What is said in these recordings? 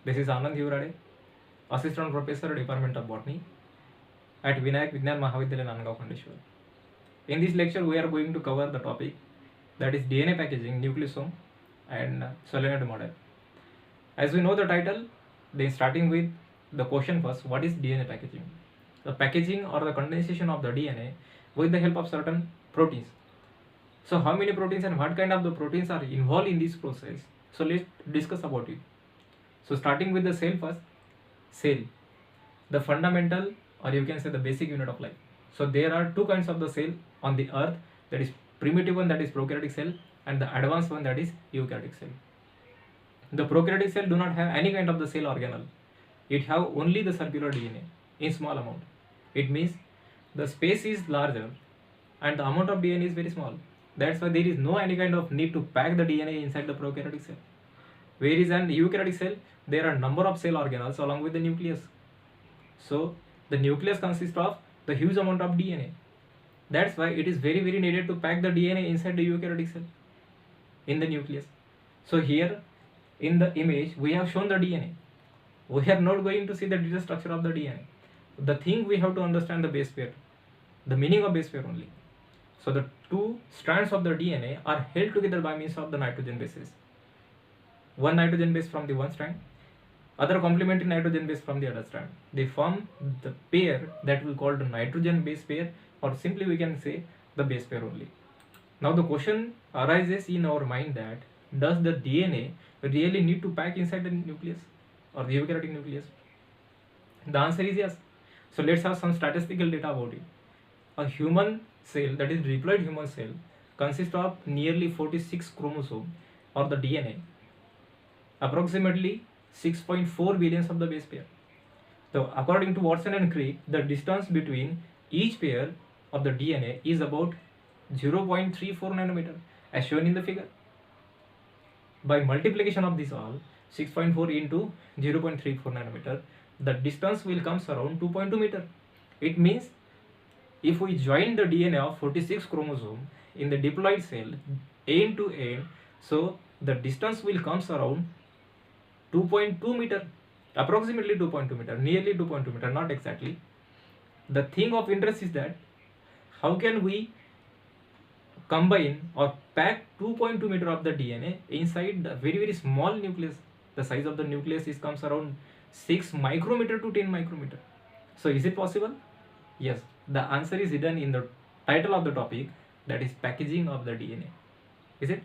This is Anand Hivrade, Assistant Professor, Department of Botany at Vinayak Vignan Mahavidyalaya, Nandgaon, Khandeshwar. In this lecture, we are going to cover the topic that is DNA packaging, nucleosome, and solenoid model. As we know the title, then starting with the question first: what is DNA packaging? The packaging or the condensation of the DNA with the help of certain proteins. So, how many proteins and what kind of the proteins are involved in this process? So, let's discuss about it. So, starting with the cell first. Cell, the fundamental, or you can say the basic unit of life. So there are two kinds of the cell on the earth, that is primitive one, that is prokaryotic cell, and the advanced one, that is eukaryotic cell. The prokaryotic cell do not have any kind of the cell organelle. It have only the circular DNA in small amount. It means the space is larger and the amount of DNA is very small. That's why there is no any kind of need to pack the DNA inside the prokaryotic cell. Whereas in eukaryotic cell, there are number of cell organelles along with the nucleus. So the nucleus consists of the huge amount of DNA. That's why it is very needed to pack the DNA inside the eukaryotic cell in the nucleus. So here in the image we have shown the DNA. We are not going to see the detailed structure of the DNA. The thing we have to understand the base pair, the meaning of base pair only. So the two strands of the DNA are held together by means of the nitrogen bases. One nitrogen base from the one strand, other complementary nitrogen base from the other strand. They form the pair that we call the nitrogen base pair, or simply we can say the base pair only. Now the question arises in our mind that does the DNA really need to pack inside the nucleus or the eukaryotic nucleus? The answer is yes. So let's have some statistical data about it. A human cell, that is diploid human cell, consists of nearly 46 chromosomes or the DNA, approximately 6.4 billions of the base pair. So according to Watson and Crick, the distance between each pair of the DNA is about 0.34 nanometer as shown in the figure. By multiplication of this all, 6.4 into 0.34 nanometer, the distance will comes around 2.2 meter. It means if we join the DNA of 46 chromosome in the diploid cell end to end, so the distance will comes around 2.2 meter, approximately 2.2 meter, nearly 2.2 meter, not exactly. The thing of interest is that how can we combine or pack 2.2 meter of the DNA inside the very small nucleus. The size of the nucleus is comes around 6 micrometer to 10 micrometer. So is it possible? Yes. The answer is hidden in the title of the topic, that is packaging of the DNA. Is it?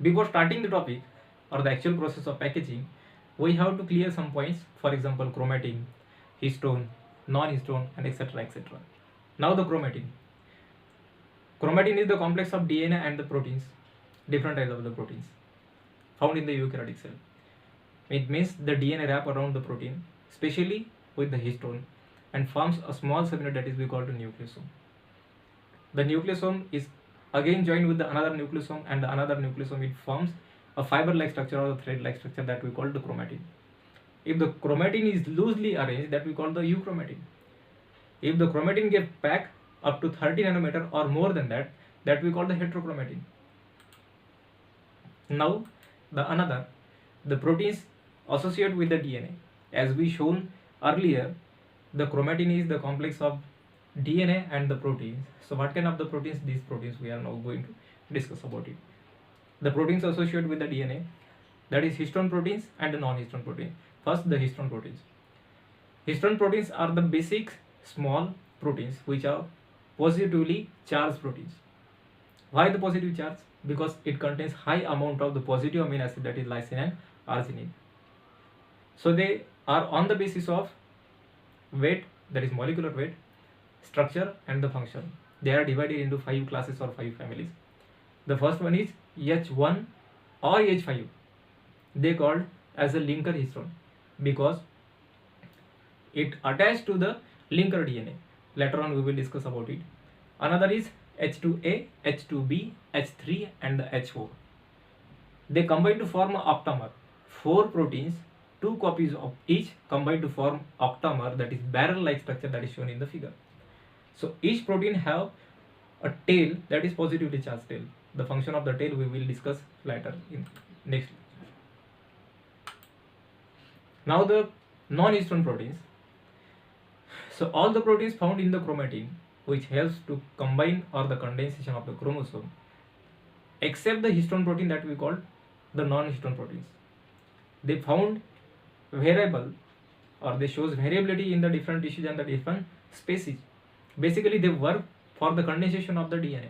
Before starting the topic or the actual process of packaging, we have to clear some points, for example chromatin, histone, non-histone, and etc. etc. Now the chromatin. Chromatin is the complex of DNA and the proteins, different types of the proteins found in the eukaryotic cell. It means the DNA wrap around the protein, especially with the histone, and forms a small subunit that is we call the nucleosome. The nucleosome is again joined with the another nucleosome, and the another nucleosome, it forms a fiber-like structure or a thread-like structure that we call the chromatin. If the chromatin is loosely arranged, that we call the euchromatin. If the chromatin gets packed up to 30 nanometer or more than that, that we call the heterochromatin. Now the proteins associated with the DNA. As we shown earlier, the chromatin is the complex of DNA and the proteins. So what kind of the proteins? These proteins we are now going to discuss about it. The proteins associated with the DNA, that is histone proteins and the non-histone proteins. First, the histone proteins. Histone proteins are the basic small proteins which are positively charged proteins. Why the positive charge? Because it contains high amount of the positive amino acid, that is lysine and arginine. So they are on the basis of weight, that is molecular weight, structure, and the function. They are divided into 5 classes or 5 families. The first one is H1 or H5. They called as a linker histone because it attached to the linker DNA. Later on we will discuss about it. Another is H2A, H2B, H3, and the H4. They combine to form an octamer. 4 proteins, 2 copies of each combine to form octamer, that is barrel-like structure that is shown in the figure. So each protein have a tail, that is positively charged tail. The function of the tail we will discuss later in next. Now the non-histone proteins. So all the proteins found in the chromatin which helps to combine or the condensation of the chromosome, except the histone protein that we call the non-histone proteins. They found variable or they shows variability in the different tissues and the different species. Basically they work for the condensation of the DNA.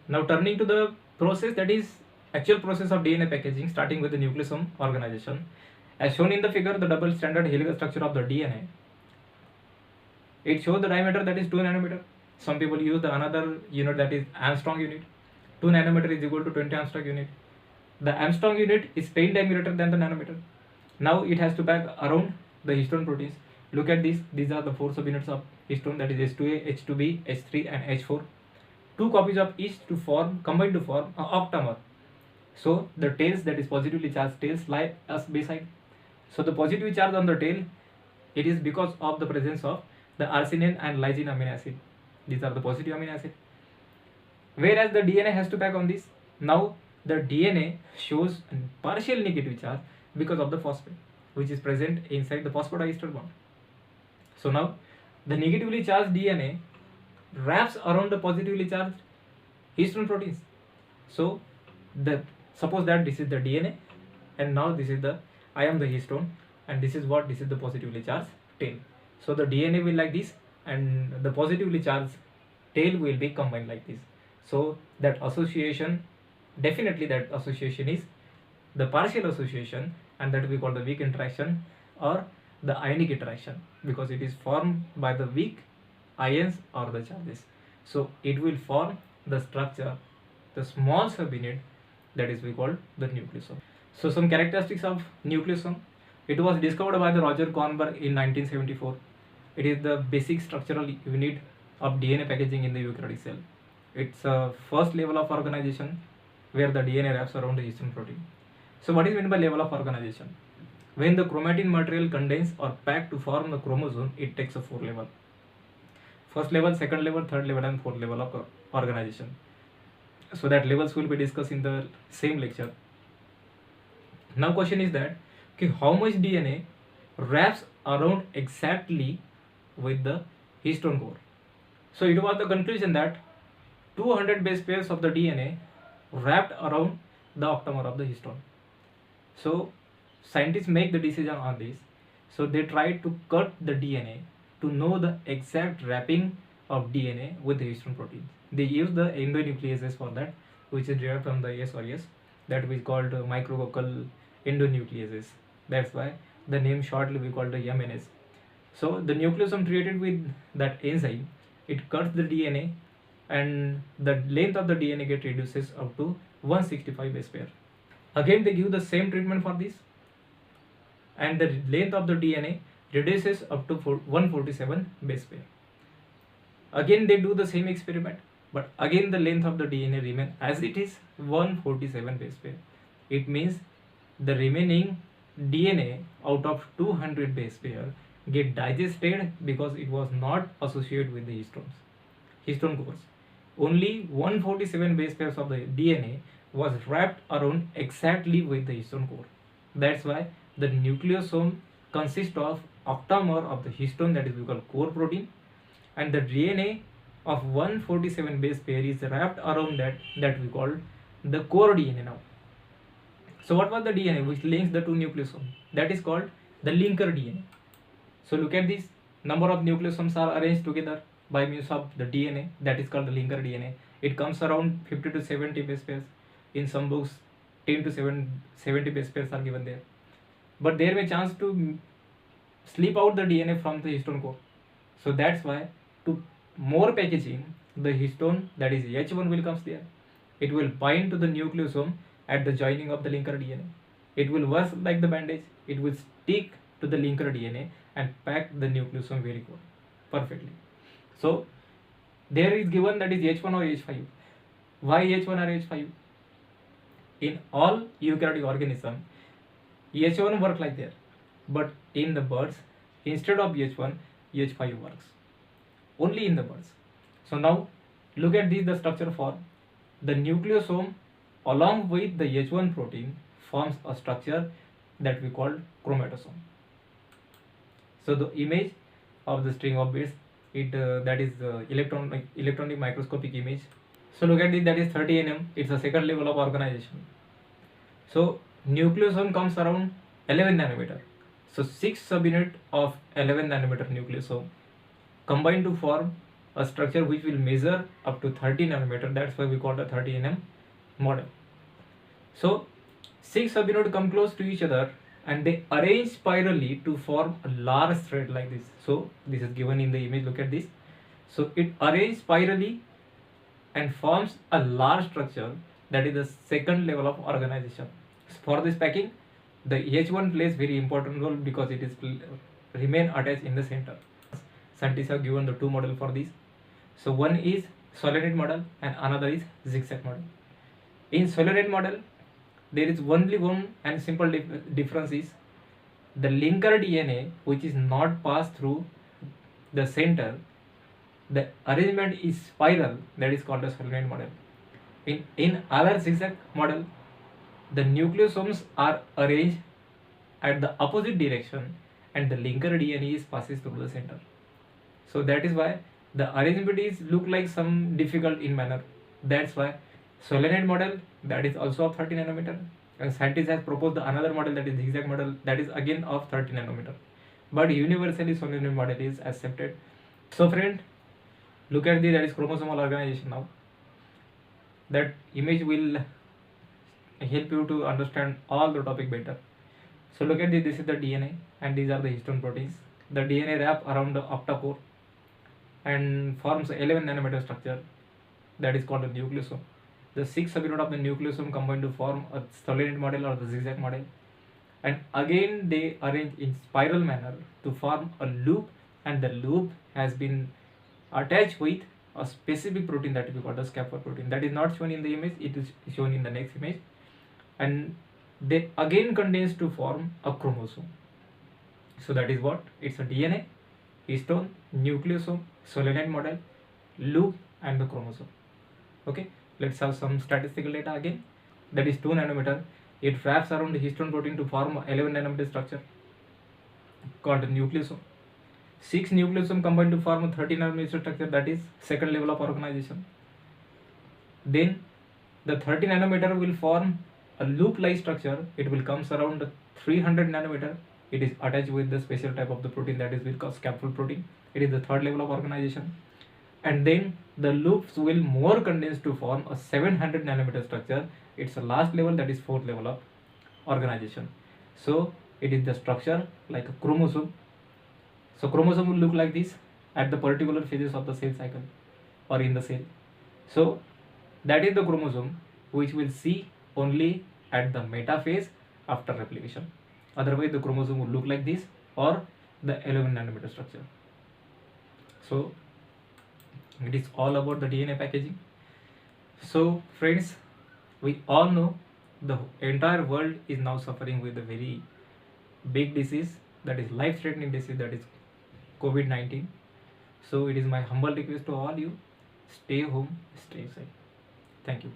Now turning to the process, that is actual process of DNA packaging, starting with the nucleosome organization. As shown in the figure, the double stranded helical structure of the DNA. It shows the diameter that is 2 nanometer. Some people use the another unit that is Armstrong unit. 2 nanometer is equal to 20 Armstrong unit. The Armstrong unit is 10 times greater than the nanometer. Now it has to pack around the histone proteins. Look at this. These are the 4 subunits of histone, that is H2A, H2B, H3 and H4. 2 copies of each to form, combined to form an octamer. So the tails, that is positively charged tails, lie as beside. So the positive charge on the tail, it is because of the presence of the arginine and lysine amino acid. These are the positive amino acid. Whereas the DNA has to pack on this. Now the DNA shows a partial negative charge because of the phosphate, which is present inside the phosphodiester bond. So now the negatively charged DNA wraps around the positively charged histone proteins. So suppose that this is the DNA and now this is I am the histone and this is the positively charged tail. So the DNA will like this and the positively charged tail will be combined like this. So that association, definitely that association is the partial association, and that we call the weak interaction or the ionic interaction, because it is formed by the weak ions or the charges. So it will form the structure, the small subunit, that is we call the nucleosome. So some characteristics of nucleosome. It was discovered by the Roger Kornberg in 1974. It is the basic structural unit of DNA packaging in the eukaryotic cell. It's a first level of organization where the DNA wraps around the histone protein. So what is meant by level of organization? When the chromatin material condense or packed to form the chromosome, it takes a 4 level. First level, second level, third level and fourth level of organization. So that levels will be discussed in the same lecture. Now question is that how much DNA wraps around exactly with the histone core. So it was the conclusion that 200 base pairs of the DNA wrapped around the octamer of the histone. So scientists make the decision on this. So they tried to cut the DNA to know the exact wrapping of DNA with the histone proteins. They use the endonucleases for that, which is derived from the SRS, that we called micrococcal endonucleases. That's why the name shortly we call the MNS. So the nucleosome treated with that enzyme, it cuts the DNA and the length of the DNA get reduces up to 165 base pair. Again they give the same treatment for this and the length of the DNA reduces up to 147 base pair. Again they do the same experiment, but again the length of the DNA remains as it is, 147 base pair. It means the remaining DNA out of 200 base pair get digested because it was not associated with the histone cores. Only 147 base pairs of the DNA was wrapped around exactly with the histone core. That's why the nucleosome consists of octamer of the histone, that is we call core protein, and the DNA of 147 base pair is wrapped around that we call the core DNA now. So what was the DNA which links the two nucleosomes? That is called the linker DNA. So look at this, number of nucleosomes are arranged together by means of the DNA, that is called the linker DNA. It comes around 50 to 70 base pairs. In some books 10 to 70 base pairs are given there. But there may chance to slip out the DNA from the histone core. So that's why to more packaging, the histone, that is H1 will comes there. It will bind to the nucleosome at the joining of the linker DNA. It will work like the bandage. It will stick to the linker DNA and pack the nucleosome very good, perfectly. So there is given that is H1 or H5. Why H1 or H5? In all eukaryotic organism, H1 work like that, but in the birds, instead of H1, H5 works. Only in the birds. So now look at this, the structure form. The nucleosome along with the H1 protein forms a structure that we call chromatosome. So the image of the string of bits, that is electronic microscopic image. So look at this, that is 30 nm. It's a second level of organization. So nucleosome comes around 11 nanometer. So 6 subunit of 11 nanometer nucleosome combine to form a structure which will measure up to 30 nanometer. That's why we call the 30 nm model. So 6 subunit come close to each other and they arrange spirally to form a large thread like this. So this is given in the image. Look at this. So it arranges spirally and forms a large structure, that is the second level of organization. For this packing, the H1 plays very important role because it is remain attached in the center. Scientists have given the two model for this. So one is solenoid model and another is zigzag model. In solenoid model, there is only one and simple difference is the linker DNA which is not passed through the center. The arrangement is spiral, that is called a solenoid model. In other zigzag model, the nucleosomes are arranged at the opposite direction and the linker DNA is passes through the center. So that is why the arrangement is look like some difficult in manner. That's why solenoid model, that is also of 30 nanometer, and scientists has proposed another model, that is zigzag model, that is again of 30 nanometer. But universally solenoid model is accepted. So friend, look at the, that is chromosomal organization now. That image will help you to understand all the topic better. So look at this is the DNA and these are the histone proteins. The DNA wrap around the octapore and forms 11 nanometer structure, that is called a nucleosome. The 6 subunit of the nucleosome combine to form a solenoid model or the zigzag model, and again they arrange in spiral manner to form a loop, and the loop has been attached with a specific protein that we call the scaffold protein. That is not shown in the image, it is shown in the next image, and they again condense to form a chromosome. So that is what it's a DNA, histone, nucleosome, solenoid model, loop, and the chromosome. Okay, let's have some statistical data again. That is 2 nanometer. It wraps around the histone protein to form a 11 nanometer structure called a nucleosome. 6 nucleosome combine to form a 30 nanometer structure, that is second level of organization. Then the 30 nanometer will form a loop-like structure. It will comes around 300 nanometer. It is attached with the special type of the protein, that is we call scaffold protein. It is the third level of organization. And then the loops will more condense to form a 700 nanometer structure. It's a last level, that is fourth level of organization. So it is the structure like a chromosome. So chromosome will look like this at the particular phases of the cell cycle or in the cell. So that is the chromosome which we'll see only at the metaphase after replication. Otherwise the chromosome will look like this or the 11 nanometer structure. So it is all about the DNA packaging. So friends, we all know the entire world is now suffering with a very big disease, that is life-threatening disease, that is COVID-19. So it is my humble request to all you, stay home, stay safe. Thank you.